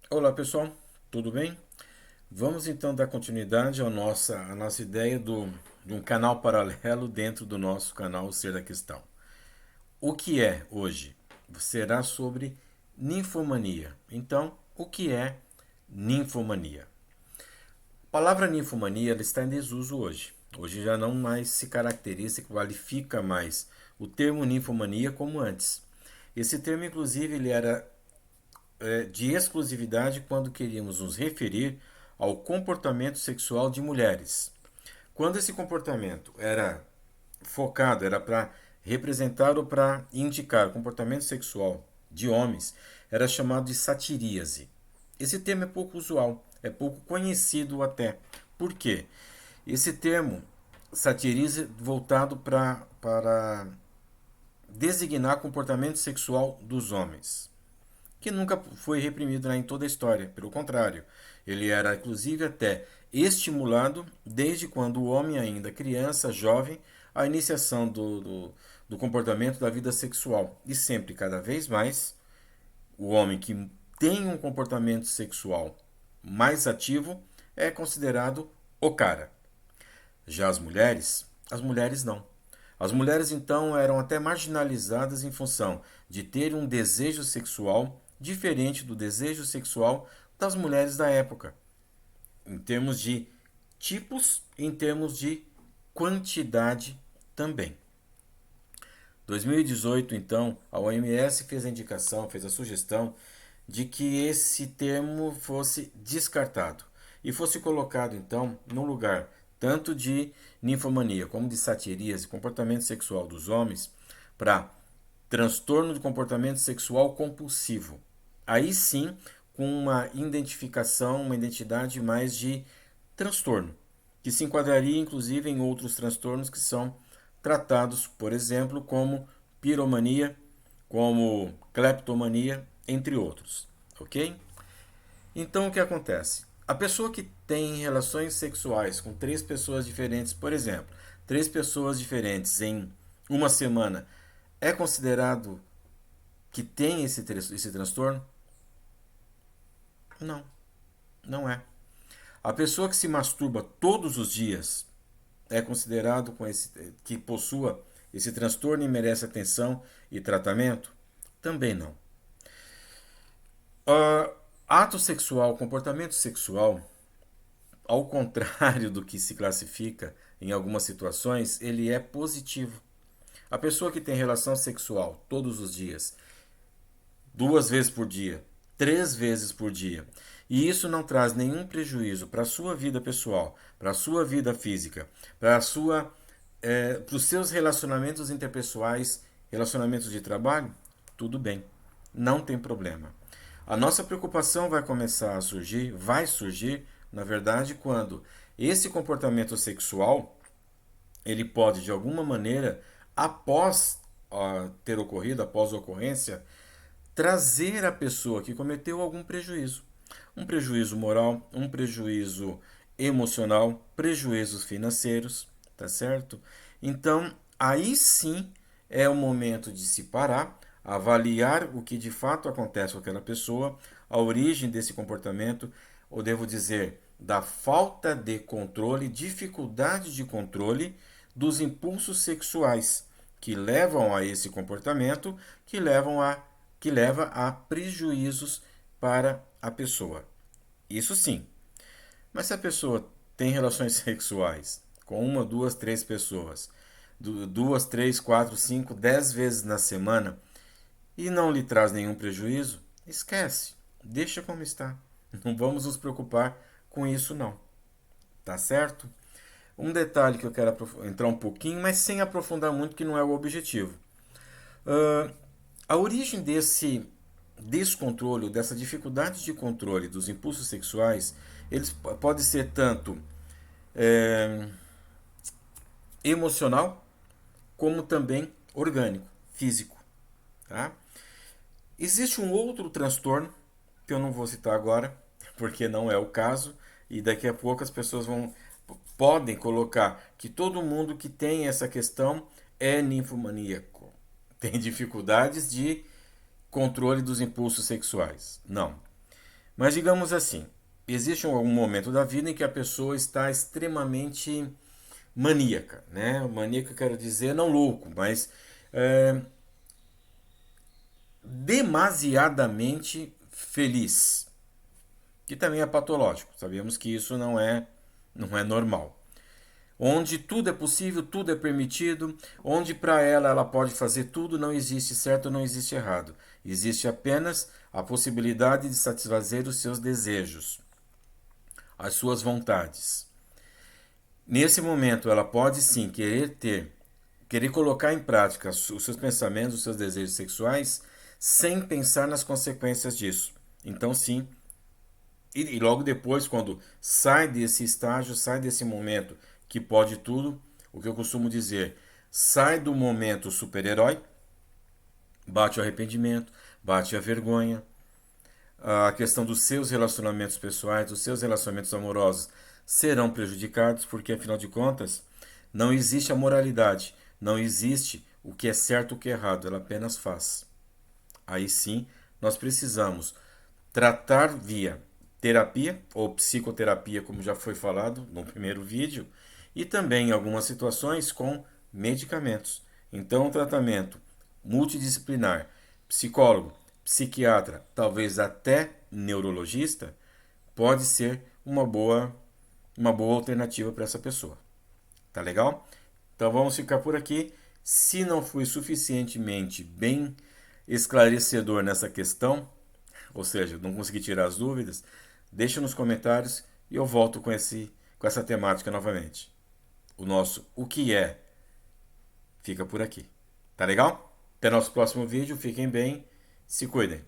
Olá pessoal, tudo bem? Vamos então dar continuidade à nossa ideia de um canal paralelo dentro do nosso canal Ser da Questão. O que é hoje? Será sobre ninfomania. Então, o que é ninfomania? A palavra ninfomania ela está em desuso hoje. Hoje já não mais se caracteriza, qualifica mais o termo ninfomania como antes. Esse termo, inclusive, ele era de exclusividade quando queríamos nos referir ao comportamento sexual de mulheres. Quando esse comportamento era focado, era para representar ou para indicar o comportamento sexual de homens, era chamado de satiríase. Esse termo é pouco usual, é pouco conhecido até. Por quê? Esse termo satiriza voltado para designar comportamento sexual dos homens que nunca foi reprimido em toda a história. Pelo contrário, ele era inclusive até estimulado desde quando o homem, ainda criança, jovem, a iniciação do comportamento da vida sexual. E sempre, cada vez mais, o homem que tem um comportamento sexual mais ativo é considerado o cara. Já as mulheres não. As mulheres então eram até marginalizadas em função de ter um desejo sexual diferente do desejo sexual das mulheres da época, em termos de tipos, em termos de quantidade também. 2018, então, a OMS fez a indicação, fez a sugestão de que esse termo fosse descartado e fosse colocado, então, no lugar tanto de ninfomania como de satiríase, comportamento sexual dos homens, para transtorno de comportamento sexual compulsivo. Aí sim, com uma identificação, uma identidade mais de transtorno, que se enquadraria inclusive em outros transtornos que são tratados, por exemplo, como piromania, como cleptomania, entre outros, ok? Então o que acontece? A pessoa que tem relações sexuais com três pessoas diferentes, por exemplo, três pessoas diferentes em uma semana, é considerado que tem esse transtorno? Não, não é. A pessoa que se masturba todos os dias é considerado que possua esse transtorno e merece atenção e tratamento? Também não. Uh, Ato sexual, comportamento sexual, ao contrário do que se classifica em algumas situações, ele é positivo. A pessoa que tem relação sexual todos os dias, duas vezes por dia, três vezes por dia, e isso não traz nenhum prejuízo para a sua vida pessoal, para a sua vida física, para os seus relacionamentos interpessoais, relacionamentos de trabalho, tudo bem, não tem problema. A nossa preocupação vai começar a surgir, vai surgir, na verdade, quando esse comportamento sexual ele pode de alguma maneira, após ter ocorrido, após a ocorrência, trazer a pessoa que cometeu algum prejuízo. Um prejuízo moral, um prejuízo emocional, prejuízos financeiros, tá certo? Então, aí sim é o momento de se parar, avaliar o que de fato acontece com aquela pessoa, a origem desse comportamento, ou devo dizer, da falta de controle, dificuldade de controle dos impulsos sexuais que levam a esse comportamento, que leva a prejuízos para a pessoa. Isso sim. Mas se a pessoa tem relações sexuais com uma, duas, três pessoas, duas, três, quatro, cinco, 10 vezes na semana e não lhe traz nenhum prejuízo, esquece. Deixa como está. Não vamos nos preocupar com isso não. Tá certo? Um detalhe que eu quero entrar um pouquinho, mas sem aprofundar muito, que não é o objetivo. Uh, a origem desse descontrole, dessa dificuldade de controle dos impulsos sexuais, eles pode ser tanto é, emocional como também orgânico, físico. Tá? Existe um outro transtorno que eu não vou citar agora, porque não é o caso, e daqui a pouco as pessoas podem colocar que todo mundo que tem essa questão é ninfomaníaco, tem dificuldades de controle dos impulsos sexuais. Não. Mas digamos assim, existe algum momento da vida em que a pessoa está extremamente maníaca, né? Maníaca, eu quero dizer, não louco, mas é, demasiadamente feliz, que também é patológico. Sabemos que isso não é normal. Onde tudo é possível, tudo é permitido, onde para ela pode fazer tudo, não existe certo, não existe errado. Existe apenas a possibilidade de satisfazer os seus desejos, as suas vontades. Nesse momento, ela pode sim querer colocar em prática os seus pensamentos, os seus desejos sexuais, sem pensar nas consequências disso. Então, sim, e logo depois, quando sai desse estágio, sai desse momento que pode tudo, o que eu costumo dizer, sai do momento super-herói, bate o arrependimento, bate a vergonha, a questão dos seus relacionamentos pessoais, dos seus relacionamentos amorosos serão prejudicados, porque afinal de contas, não existe a moralidade, não existe o que é certo e o que é errado, ela apenas faz. Aí sim, nós precisamos tratar via terapia ou psicoterapia, como já foi falado no primeiro vídeo, e também em algumas situações com medicamentos. Então, o tratamento multidisciplinar, psicólogo, psiquiatra, talvez até neurologista, pode ser uma boa alternativa para essa pessoa. Tá legal? Então vamos ficar por aqui. Se não fui suficientemente bem esclarecedor nessa questão, ou seja, não consegui tirar as dúvidas, deixa nos comentários e eu volto com essa temática novamente. O nosso O que é fica por aqui. Tá legal? Até nosso próximo vídeo. Fiquem bem. Se cuidem.